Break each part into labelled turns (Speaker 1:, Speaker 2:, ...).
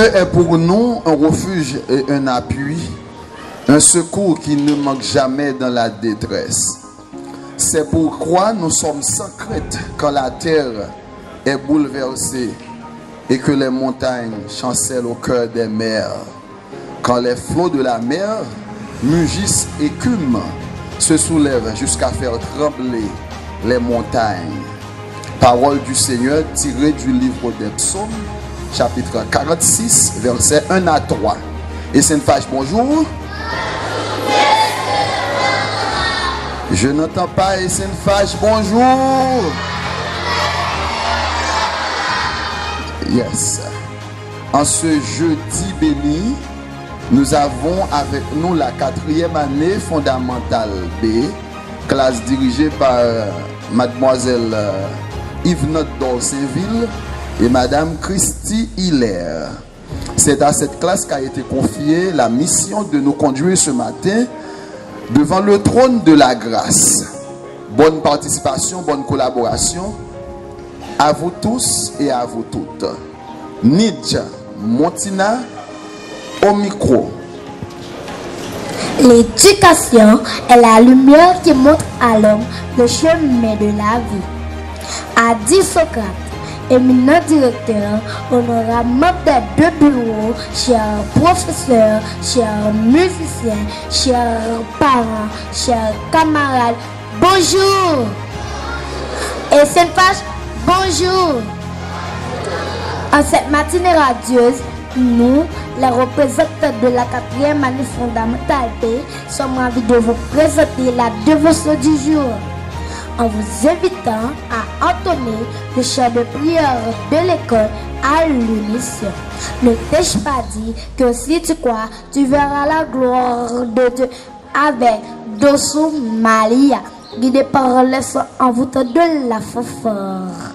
Speaker 1: Dieu est pour nous un refuge et un appui, un secours qui ne manque jamais dans la détresse. C'est pourquoi nous sommes sans crainte quand la terre est bouleversée et que les montagnes chancellent au cœur des mers. Quand les flots de la mer mugissent et écument, se soulèvent jusqu'à faire trembler les montagnes. Parole du Seigneur tirée du livre des Psaumes, chapitre 46, versets 1 à 3. Et Sainte Fâche, bonjour. Je n'entends pas. Et Sainte Fâche, bonjour. Yes. En ce jeudi béni, nous avons avec nous la 4e année fondamentale B, classe dirigée par mademoiselle Yvonne Dorsainville et madame Christy Hiller. C'est à cette classe qu'a été confiée la mission de nous conduire ce matin devant le trône de la grâce. Bonne participation, bonne collaboration à vous tous et à vous toutes. Nidja Montina au micro.
Speaker 2: L'éducation est la lumière qui montre à l'homme le chemin de la vie. A dit Socrate, éminent directeur, honorable membre des 2 bureaux, chers professeurs, chers musiciens, chers parents, chers camarades, bonjour. Et Sainte Fâche, bonjour. En cette matinée radieuse, nous, les représentants de la 4e année fondamentale B, sommes ravis de vous présenter la dévotion du jour, en vous invitant à entonner le chant de prière de l'école à l'unisson. Ne t'ai-je pas dit que si tu crois, tu verras la gloire de Dieu avec Dosso Maria, guidé par le son envoûtant de la fanfare.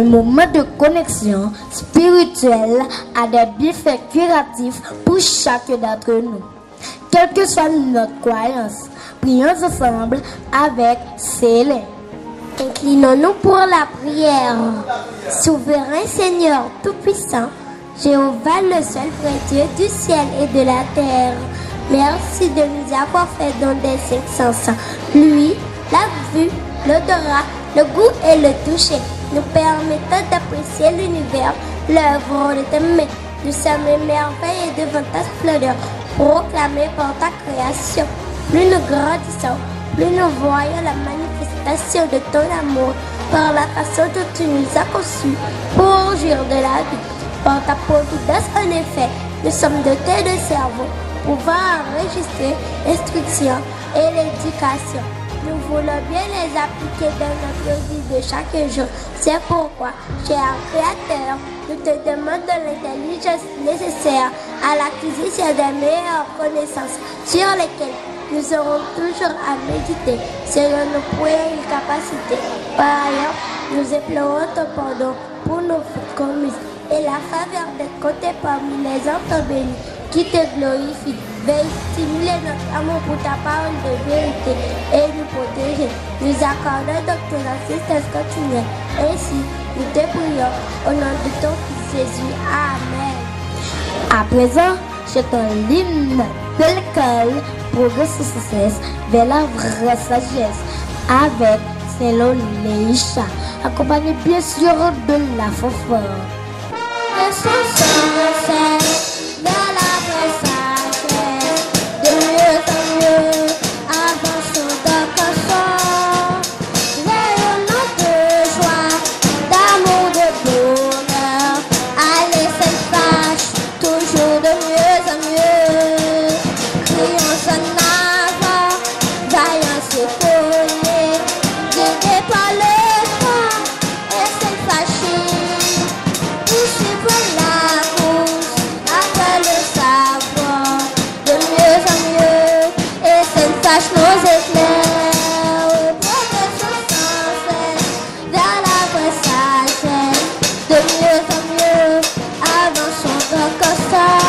Speaker 2: Moment de connexion spirituelle a des bienfaits curatifs pour chacun d'entre nous. Quelle que soit notre croyance, prions ensemble avec Célène.
Speaker 3: Inclinons-nous pour la prière. Souverain Seigneur Tout-Puissant, Jéhovah le seul vrai Dieu du ciel et de la terre, merci de nous avoir fait don des 5 sens. Lui, la vue, l'odorat, le goût et le toucher, nous permettant d'apprécier l'univers, l'œuvre de tes mains. Nous sommes émerveillés devant ta splendeur, proclamée par ta création. Plus nous grandissons, plus nous voyons la manifestation de ton amour par la façon dont tu nous as conçus pour jouir de la vie. Par ta providence, en effet, nous sommes dotés de cerveau, pouvant enregistrer l'instruction et l'éducation. Nous voulons bien les appliquer dans notre vie de chaque jour. C'est pourquoi, cher Créateur, nous te demandons l'intelligence nécessaire à l'acquisition des meilleures connaissances sur lesquelles nous aurons toujours à méditer selon nos puériles capacités. Par ailleurs, nous implorons ton pardon pour nos fautes commises et la faveur d'être comptés parmi les enfants bénis. qui te glorifie. Veuille stimuler notre amour pour ta parole de vérité et nous protéger. Nous accordons donc ton assistance continuelle. Ainsi, nous te prions au nom de ton Fils Jésus. Amen.
Speaker 2: À présent, chantons l'hymne de l'école Progresser sans cesse vers la vraie sagesse avec Saint-Lô Léisha, accompagné bien sûr de la fanfare.
Speaker 3: Progressons sans cesse vers la vraie sagesse, de mieux en mieux, avançons d'un passant, rayonnons de joie, d'amour, de bonheur, allez cette fâche, toujours de mieux en mieux, crions en avant, vaillants s'épauler, guidés par le vent, et cette fâchée, poursuivre la course, après le savoir, de mieux en mieux, et cette fâche nos éclairs, progressons sans cesse, vers la vraie sagesse, de mieux en mieux, avançons d'un constant,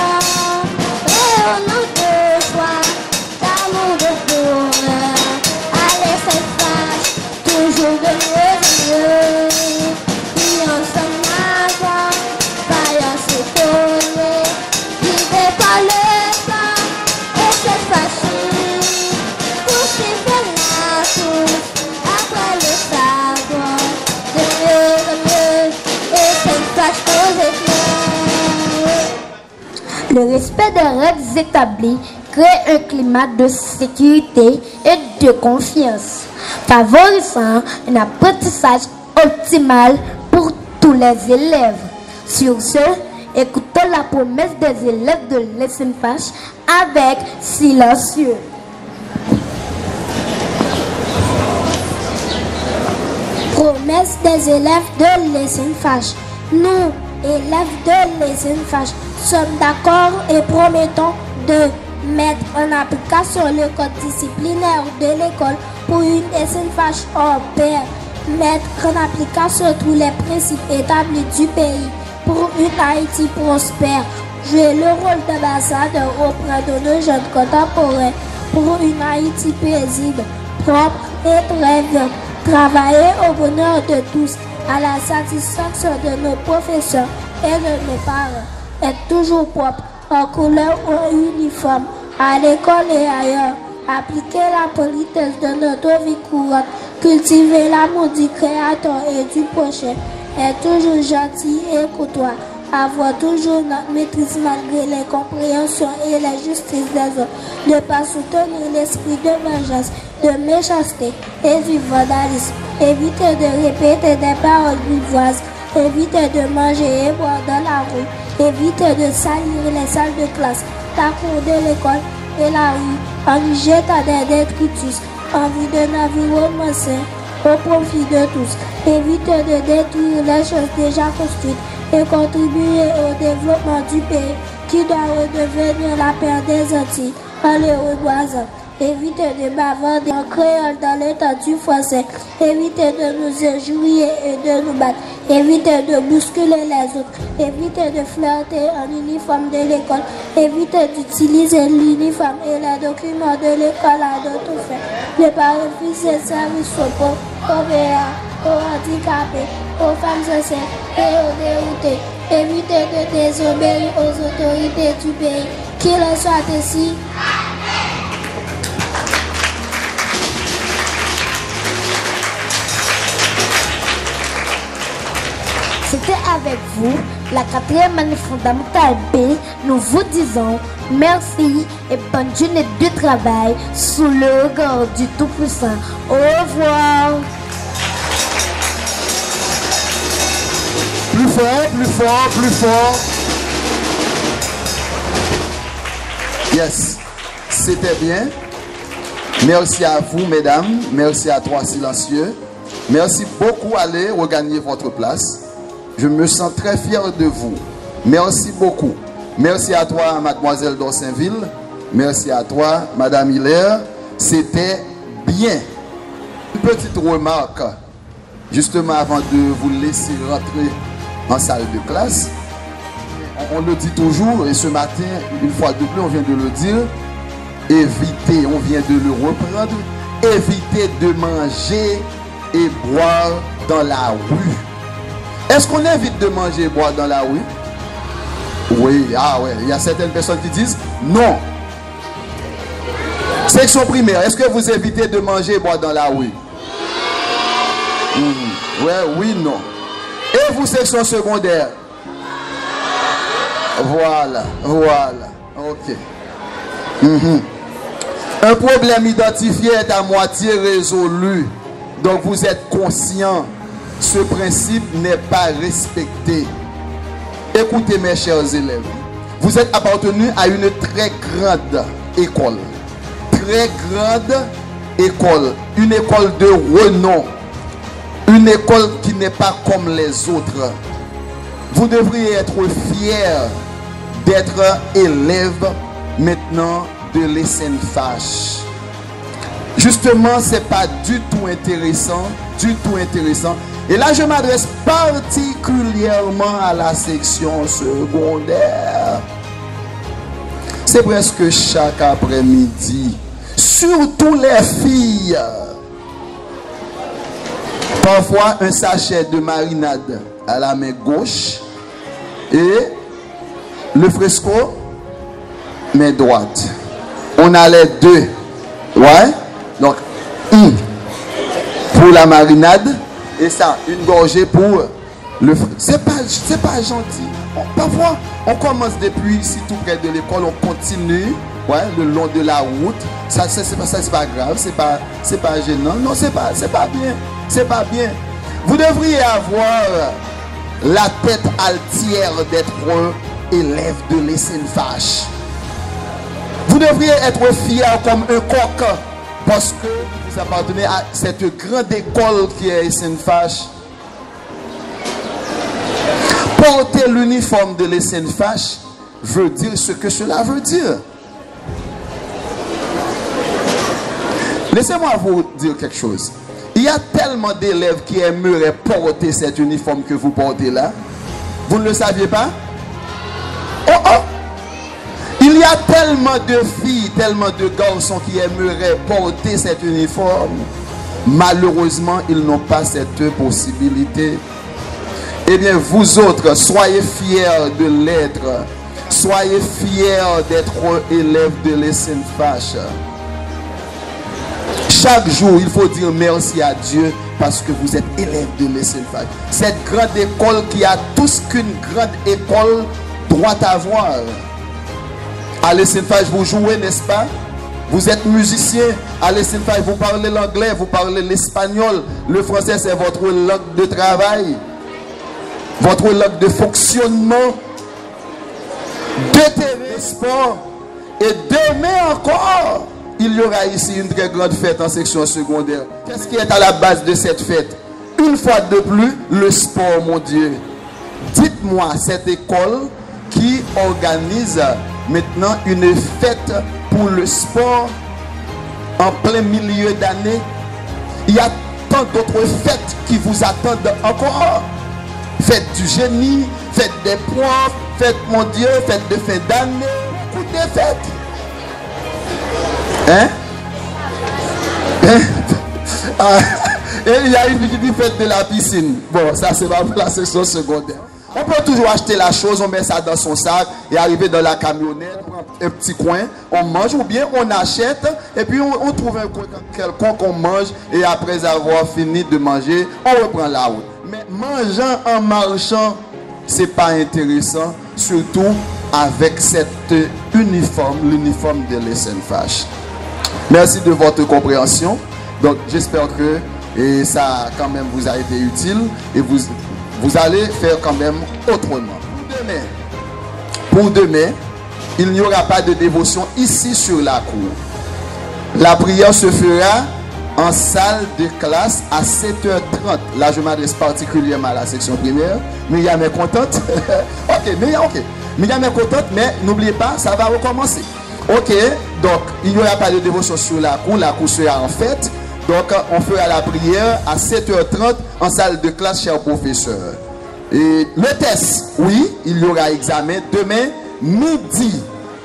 Speaker 3: rayonnons de joie, d'amour, de bonheur, allez cette fâche, toujours de mieux en mieux, prions en avant, vaillants s'épauler, guidés par le vent, et cette fâchée, poursuivre la course, après le savoir, de mieux en mieux, et cette fâche nos éclairs.
Speaker 2: Le respect des règles établies crée un climat de sécurité et de confiance, favorisant un apprentissage optimal pour tous les élèves. Sur ce, écoutons la promesse des élèves de l'SNFH avec silencieux.
Speaker 3: Promesse des élèves de l'SNFH. Nous, élèves de l'SNFH, sommes d'accord et promettons de mettre en application le code disciplinaire de l'école pour une SNFH hors pair, mettre en application tous les principes établis du pays pour une Haïti prospère, jouer le rôle d'ambassadeur auprès de nos jeunes contemporains pour une Haïti paisible, propre et très bien, travailler au bonheur de tous, à la satisfaction de nos professeurs et de nos parents, être toujours propre, en couleur ou en uniforme, à l'école et ailleurs, appliquer la politesse de notre vie courante, cultiver l'amour du Créateur et du prochain, être toujours gentil et courtois, avoir toujours notre maîtrise malgré les compréhensions et la justice des autres, ne pas soutenir l'esprit de vengeance, de méchanceté et du vandalisme, éviter de répéter des paroles grivoises, éviter de manger et boire dans la rue, éviter de salir les salles de classe, la cour de l'école et la rue, en y jetant des détritus, en vue d'un environnement sain, au profit de tous, éviter de détruire les choses déjà construites et contribuer au développement du pays qui doit redevenir la paix des Antilles en les reboisant. Éviter de bavarder en créole dans l'état du français. Éviter de nous injurier et de nous battre. Éviter de bousculer les autres. Éviter de flirter en uniforme de l'école. Éviter d'utiliser l'uniforme et les documents de l'école à d'autres fins. Ne pas refuser service aux pauvres, aux béats, aux handicapés, aux femmes enceintes et aux déroutés. Éviter de désobéir aux autorités du pays. Qu'il en soit ainsi.
Speaker 2: C'était avec vous la 4e année fondamentale B. Nous vous disons merci et bonne journée de travail sous le regard du Tout-Puissant. Au revoir.
Speaker 1: Plus fort, plus fort, plus fort. Yes, c'était bien. Merci à vous, mesdames. Merci à toi, silencieux. Merci beaucoup. Allez regagner votre place. Je me sens très fier de vous. Merci beaucoup. Merci à toi, mademoiselle d'Orsainville. Merci à toi, madame Hilaire. C'était bien. Une petite remarque, justement avant de vous laisser rentrer en salle de classe. on le dit toujours, et ce matin, une fois de plus, on vient de le dire, évitez, on vient de le reprendre, évitez de manger et boire dans la rue. Est-ce qu'on évite de manger et boire dans la rue? Oui, ah ouais, il y a certaines personnes qui disent non. Section primaire, est-ce que vous évitez de manger et boire dans la rue? Ouais, oui, non. Et vous, section secondaire? Voilà, voilà, ok. Un problème identifié est à moitié résolu. Donc vous êtes conscient, ce principe n'est pas respecté. Écoutez mes chers élèves, vous êtes appartenus à une très grande école. Très grande école. Une école de renom. Une école qui n'est pas comme les autres. Vous devriez être fiers d'être élève maintenant de l'ESNFH. Justement, c'est pas du tout intéressant, du tout intéressant. Et là, je m'adresse particulièrement à la section secondaire. C'est presque chaque après-midi, surtout les filles. Parfois, un sachet de marinade à la main gauche et le fresco main droite. On a les deux. Ouais. Donc, pour la marinade et ça, une gorgée pour le fresco. C'est pas gentil. Parfois, on commence depuis ici tout près de l'école, on continue, ouais, le long de la route. Ça c'est pas grave, c'est pas gênant. Non, c'est pas bien. C'est pas bien. Vous devriez avoir la tête altière d'être élève de l'ESNFH. Vous devriez être fier comme un coq parce que vous appartenez à cette grande école qui est l'ESNFH. Porter l'uniforme de l'ESNFH veut dire ce que cela veut dire. Laissez-moi vous dire quelque chose. Il y a tellement d'élèves qui aimeraient porter cet uniforme que vous portez là. Vous ne le saviez pas? Oh! Il y a tellement de filles, tellement de garçons qui aimeraient porter cet uniforme. Malheureusement, ils n'ont pas cette possibilité. Eh bien, vous autres, soyez fiers de l'être. Soyez fiers d'être élèves de l'ESNFH. Chaque jour, il faut dire merci à Dieu parce que vous êtes élèves de l'ESNFH. Cette grande école qui a tout ce qu'une grande école doit avoir. À l'ESNFH, vous jouez, n'est-ce pas? Vous êtes musicien. À l'ESNFH, vous parlez l'anglais, vous parlez l'espagnol. Le français, c'est votre langue de travail. Votre langue de fonctionnement. De TV, sport. Et demain encore, il y aura ici une très grande fête en section secondaire. Qu'est-ce qui est à la base de cette fête? Une fois de plus, le sport, mon Dieu. Dites-moi, cette école qui organise maintenant une fête pour le sport en plein milieu d'année. Il y a tant d'autres fêtes qui vous attendent encore. Fête du génie, fête des profs, fête, mon Dieu, fête de fin d'année, beaucoup de fêtes. Hein? Et il y a une qui dit fête de la piscine. Bon, ça c'est pas pour la section secondaire. On peut toujours acheter la chose, on met ça dans son sac et arriver dans la camionnette, on prend un petit coin, on mange ou bien on achète et puis on trouve un coin quelconque qu'on mange et après avoir fini de manger, on reprend la route. Mais mangeant en marchant, c'est pas intéressant, surtout avec cet uniforme, l'uniforme de l'ESNFH. Merci de votre compréhension. Donc j'espère que ça quand même vous a été utile et vous allez faire quand même autrement. Pour demain, il n'y aura pas de dévotion ici sur la cour. La prière se fera en salle de classe à 7h30. Là, je m'adresse particulièrement à la section primaire. Myriam est contente. Ok, Myriam est contente, mais n'oubliez pas, ça va recommencer. Ok, donc il n'y aura pas de dévotion sur la cour sera en fête. Donc on fera la prière à 7h30 en salle de classe, chers professeurs. Et le test, oui, il y aura examen demain midi.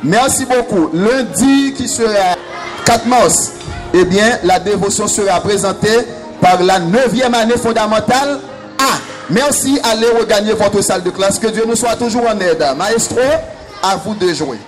Speaker 1: Merci beaucoup. Lundi qui sera 4 mars, eh bien, la dévotion sera présentée par la 9e année fondamentale A. Merci, allez regagner votre salle de classe. Que Dieu nous soit toujours en aide. Maestro, à vous de jouer.